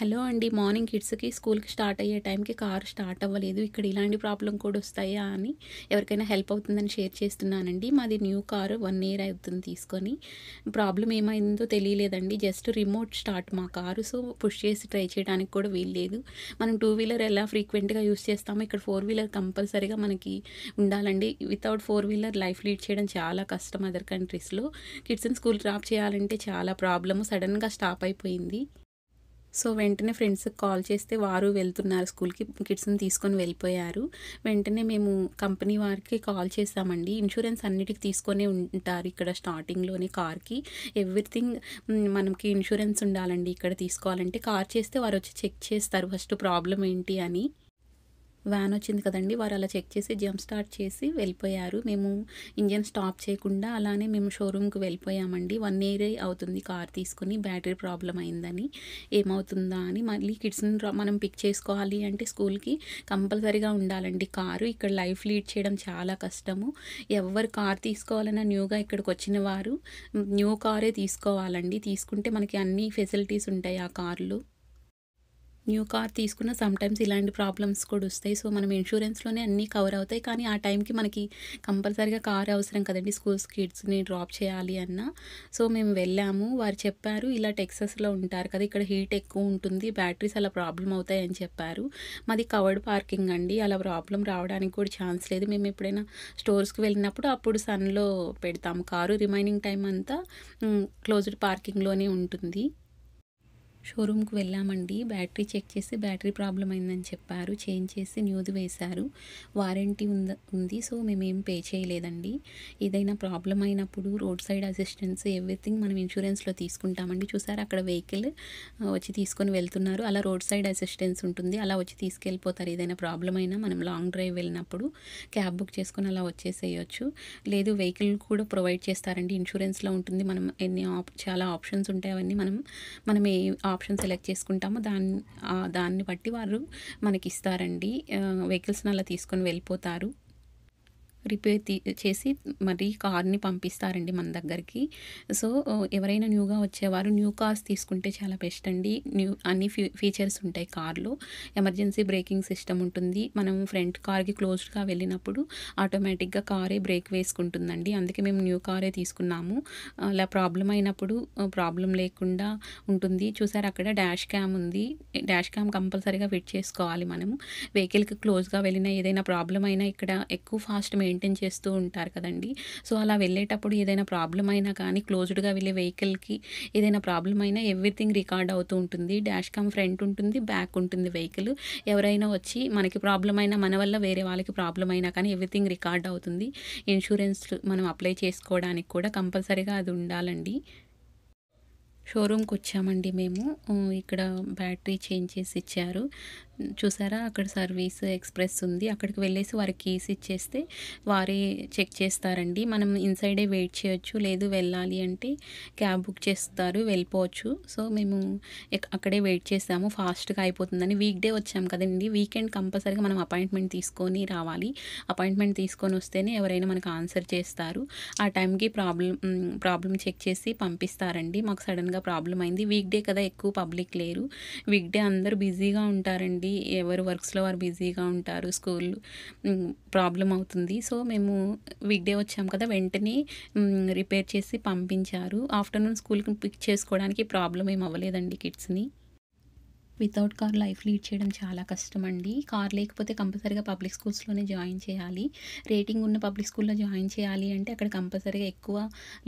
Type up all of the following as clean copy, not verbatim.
Hello అండి. Morning కిడ్స్‌కి స్కూల్‌కి స్టార్ట్ అయ్యే టైంకి కారు స్టార్ట్ అవ్వలేదు. ఇక్కడ ఇలాంటి ప్రాబ్లమ్ కూడా వస్తాయా అని ఎవరికైనా హెల్ప్ అవుతుందని షేర్ చేస్తున్నానండి. మాది న్యూ కారు 1 ఇయర్ అవుతుంది తీసుకొని. ప్రాబ్లమ్ ఏమైందో తెలియలేదండి. జస్ట్ రిమోట్ స్టార్ట్ మా కారు. సో, పుష్ చేసి ట్రై చేయడానికి కూడా వీల్లేదు. మనం టూ వీలర్ ఎలా ఫ్రీక్వెంట్‌గా యూజ్ చేస్తామో ఇక్కడ ఫోర్ వీలర్ కంపల్సరీగా మనకి ఉండాలండి. Without four wheeler life lead చేయడం చాలా కష్టం అదర్ కంట్రీస్‌లో. కిడ్స్‌ని స్కూల్ డ్రాప్ చేయాలంటే చాలా ప్రాబ్లమ్. సడెన్‌గా స్టాప్ అయిపోయింది. సో, వెంటనే ఫ్రెండ్స్‌కి కాల్ చేస్తే వారు వెళ్తున్నారు స్కూల్‌కి. కిడ్స్‌ని తీసుకొని వెళ్ళిపోయారు. వెంటనే మేము కంపెనీ వారికి కాల్ చేశామండి. ఇన్స్యూరెన్స్ అన్నిటికి తీసుకొనే ఉంటారు ఇక్కడ స్టార్టింగ్‌లోనే కార్‌కి. ఎవ్రీథింగ్ మనకి ఇన్స్యూరెన్స్ ఉండాలండి ఇక్కడ తీసుకోవాలంటే. కార్ చేస్తే వారొచ్చి చెక్ చేస్తారు ఫస్ట్ ప్రాబ్లమ్ ఏంటి అని. వ్యాన్ వచ్చింది కదండీ! వారలా చెక్ చేసి జంప్ స్టార్ట్ చేసి వెళ్ళిపోయారు. మేము ఇంజిన్ స్టాప్ చేయకుండా అలానే మేము షోరూమ్‌కి వెళ్ళిపోయామండి. 1 ఇయరే అవుతుంది కార్ తీసుకొని. బ్యాటరీ ప్రాబ్లమ్ అయిందని. ఏమవుతుందా అని మళ్ళీ కిడ్స్‌ని మనం పిక్ చేసుకోవాలి అంటే స్కూల్‌కి కంపల్సరీగా ఉండాలండి కారు. ఇక్కడ లైఫ్ లీడ్ చేయడం చాలా కష్టము. ఎవ్వరు కార్ తీసుకోవాలన్నా న్యూగా ఇక్కడికొచ్చిన వారు న్యూ కారే తీసుకోవాలండి. తీసుకుంటే మనకి అన్ని ఫెసిలిటీస్ ఉంటాయి ఆ కార్‌లో. న్యూ కార్ తీసుకున్న సమ్‌టైమ్స్ ఇలాంటి ప్రాబ్లమ్స్ కూడా ఒస్తాయి. సో, మనం ఇన్స్యూరెన్స్‌లోనే అన్నీ కవర్ అవుతాయి. కానీ ఆ టైంకి మనకి కంపల్సరీగా కార్ అవసరం కదండీ! స్కూల్స్ కిడ్స్‌ని డ్రాప్ చేయాలి అన్నా. సో, మేము వెళ్ళాము. వారు చెప్పారు, ఇలా టెక్సాస్‌లో ఉంటారు కదా! ఇక్కడ హీట్ ఎక్కువ ఉంటుంది. బ్యాటరీస్ అలా ప్రాబ్లమ్ అవుతాయి అని చెప్పారు. మాది కవర్డ్ పార్కింగ్ అండి. అలా ప్రాబ్లమ్ రావడానికి కూడా ఛాన్స్ లేదు. మేము ఎప్పుడైనా స్టోర్స్‌కి వెళ్ళినప్పుడు అప్పుడు సన్‌లో పెడతాము కారు. రిమైనింగ్ టైమ్ అంతా క్లోజ్డ్ పార్కింగ్‌లోనే ఉంటుంది. షోరూమ్‌కి వెళ్ళామండి. బ్యాటరీ చెక్ చేసి బ్యాటరీ ప్రాబ్లమ్ అయిందని చెప్పారు. చేంజ్ చేసి న్యూది వేశారు. వారంటీ ఉంది. సో, మేమేం పే చేయలేదండి. ఏదైనా ప్రాబ్లమ్ అయినప్పుడు రోడ్ సైడ్ అసిస్టెన్స్ ఎవ్రీథింగ్ మనం ఇన్స్యూరెన్స్‌లో తీసుకుంటామండి. చూసారా అక్కడ వెహికల్ వచ్చి తీసుకొని వెళ్తున్నారు. అలా రోడ్ సైడ్ అసిస్టెన్స్ ఉంటుంది. అలా వచ్చి తీసుకెళ్ళిపోతారు. ఏదైనా ప్రాబ్లమ్ అయినా మనం లాంగ్ డ్రైవ్ వెళ్ళినప్పుడు క్యాబ్ బుక్ చేసుకొని అలా వచ్చేసేయొచ్చు. లేదు వెహికల్ కూడా ప్రొవైడ్ చేస్తారండి. ఇన్స్యూరెన్స్‌లో ఉంటుంది. మనం చాలా ఆప్షన్స్ ఉంటాయి. అవన్నీ మనం ఏ ఆప్షన్ సెలెక్ట్ చేసుకుంటామో దాన్ని బట్టి వారు మనకిస్తారండి. వెహికల్స్‌ని అలా తీసుకొని వెళ్ళిపోతారు. రిపేర్ చేసి మరీ కార్‌ని పంపిస్తారండి మన దగ్గరికి. సో, ఎవరైనా న్యూగా వచ్చేవారు న్యూ కార్స్ తీసుకుంటే చాలా బెస్ట్ అండి. అన్ని ఫీచర్స్ ఉంటాయి కార్‌లో. ఎమర్జెన్సీ బ్రేకింగ్ సిస్టమ్ ఉంటుంది. మనం ఫ్రంట్ కార్‌కి క్లోజ్డ్‌గా వెళ్ళినప్పుడు ఆటోమేటిక్‌గా కారే బ్రేక్ వేసుకుంటుందండి. అందుకే మేము న్యూ కారే తీసుకున్నాము. అలా ప్రాబ్లమ్ అయినప్పుడు ప్రాబ్లమ్ లేకుండా ఉంటుంది. చూసారా అక్కడ డాష్ క్యామ్ ఉంది. డాష్ క్యామ్ కంపల్సరీగా ఫిట్ చేసుకోవాలి మనము. వెహికల్‌కి క్లోజ్‌గా వెళ్ళినా ఏదైనా ప్రాబ్లమ్ అయినా ఇక్కడ ఎక్కువ ఫాస్ట్ మెయింటైన్ చేస్తూ ఉంటారు కదండీ! సో, అలా వెళ్ళేటప్పుడు ఏదైనా ప్రాబ్లమ్ అయినా కానీ క్లోజ్డ్‌గా వెళ్ళే వెహికల్‌కి ఏదైనా ప్రాబ్లమ్ అయినా ఎవ్రీథింగ్ రికార్డ్ అవుతూ ఉంటుంది. డాష్ క్యామ్ ఫ్రంట్ ఉంటుంది, బ్యాక్ ఉంటుంది వెహికల్. ఎవరైనా వచ్చి మనకి ప్రాబ్లమ్ అయినా మన వల్ల వేరే వాళ్ళకి ప్రాబ్లమ్ అయినా కానీ ఎవ్రీథింగ్ రికార్డ్ అవుతుంది. ఇన్స్యూరెన్స్ మనం అప్లై చేసుకోవడానికి కూడా కంపల్సరీగా అది ఉండాలండి. షోరూమ్‌కొచ్చామండి మేము. ఇక్కడ బ్యాటరీ చేంజ్ చేసి ఇచ్చారు. చూసారా అక్కడ సర్వీస్ ఎక్స్‌ప్రెస్ ఉంది. అక్కడికి వెళ్ళేసి వారికి కీస్ ఇచ్చేస్తే వారే చెక్ చేస్తారండి. మనం ఇన్‌సైడే వెయిట్ చేయొచ్చు. లేదు వెళ్ళాలి అంటే క్యాబ్ బుక్ చేస్తారు. వెళ్ళిపోవచ్చు. సో, మేము అక్కడే వెయిట్ చేసాము. ఫాస్ట్‌గా అయిపోతుందని. వీక్ డే వచ్చాం కదండీ! వీకెండ్ కంపల్సరీగా మనం అపాయింట్‌మెంట్ తీసుకొని రావాలి. అపాయింట్‌మెంట్ తీసుకొని వస్తేనే ఎవరైనా మనకు ఆన్సర్ చేస్తారు. ఆ టైంకి ప్రాబ్లమ్ చెక్ చేసి పంపిస్తారండి. మాకు సడెన్‌గా ప్రాబ్లమ్ అయింది. వీక్ డే కదా ఎక్కువ పబ్లిక్ లేరు. వీక్ డే అందరూ బిజీగా ఉంటారండి. ఎవరు వర్క్స్‌లో వారు బిజీగా ఉంటారు. ప్రాబ్లమ్ అవుతుంది. సో, మేము వీక్ డే వచ్చాం కదా! వెంటనే రిపేర్ చేసి పంపించారు. ఆఫ్టర్‌నూన్ స్కూల్‌కి పిక్ చేసుకోవడానికి ప్రాబ్లమ్ ఏమి అవ్వలేదండి కిడ్స్‌ని. వితౌట్ కార్ లైఫ్ లీడ్ చేయడం చాలా కష్టమండి. కార్ లేకపోతే కంపల్సరీగా పబ్లిక్ స్కూల్స్‌లోనే జాయిన్ చేయాలి. రేటింగ్ ఉన్న పబ్లిక్ స్కూల్‌లో జాయిన్ చేయాలి అంటే అక్కడ కంపల్సరీగా ఎక్కువ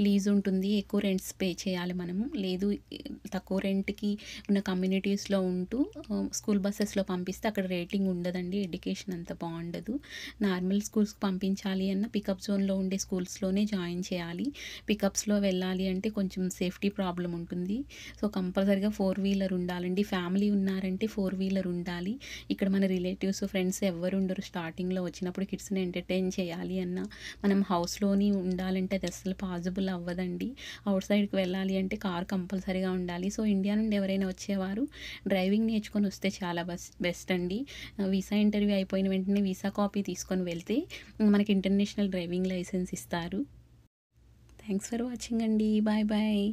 లీజ్ ఉంటుంది. ఎక్కువ రెంట్స్ పే చేయాలి మనము. లేదు తక్కువ రెంట్‌కి ఉన్న కమ్యూనిటీస్‌లో ఉంటూ స్కూల్ బసెస్‌లో పంపిస్తే అక్కడ రేటింగ్ ఉండదండి. ఎడ్యుకేషన్ అంత బావుండదు. నార్మల్ స్కూల్స్‌కి పంపించాలి అన్న పికప్ జోన్‌లో ఉండే స్కూల్స్‌లోనే జాయిన్ చేయాలి. పికప్స్‌లో వెళ్ళాలి అంటే కొంచెం సేఫ్టీ ప్రాబ్లమ్ ఉంటుంది. సో, కంపల్సరీగా ఫోర్ వీలర్ ఉండాలండి. ఫ్యామిలీ ఉన్నారంటే ఫోర్ వీలర్ ఉండాలి. ఇక్కడ మన రిలేటివ్స్, ఫ్రెండ్స్ ఎవ్వరు ఉండరు. స్టార్టింగ్‌లో వచ్చినప్పుడు కిడ్స్‌ని ఎంటర్‌టైన్ చేయాలి అన్నా, మనం హౌస్‌లోని ఉండాలంటే అది అస్సలు పాసిబుల్ అవ్వదండి. ఔట్ సైడ్‌కి వెళ్ళాలి అంటే కార్ కంపల్సరీగా ఉండాలి. సో, ఇండియా నుండి ఎవరైనా వచ్చేవారు డ్రైవింగ్ నేర్చుకొని వస్తే చాలా బెస్ట్ అండి. వీసా ఇంటర్వ్యూ అయిపోయిన వెంటనే వీసా కాపీ తీసుకొని వెళ్తే మనకి ఇంటర్నేషనల్ డ్రైవింగ్ లైసెన్స్ ఇస్తారు. థాంక్స్ ఫర్ వాచింగ్ అండి. Bye bye.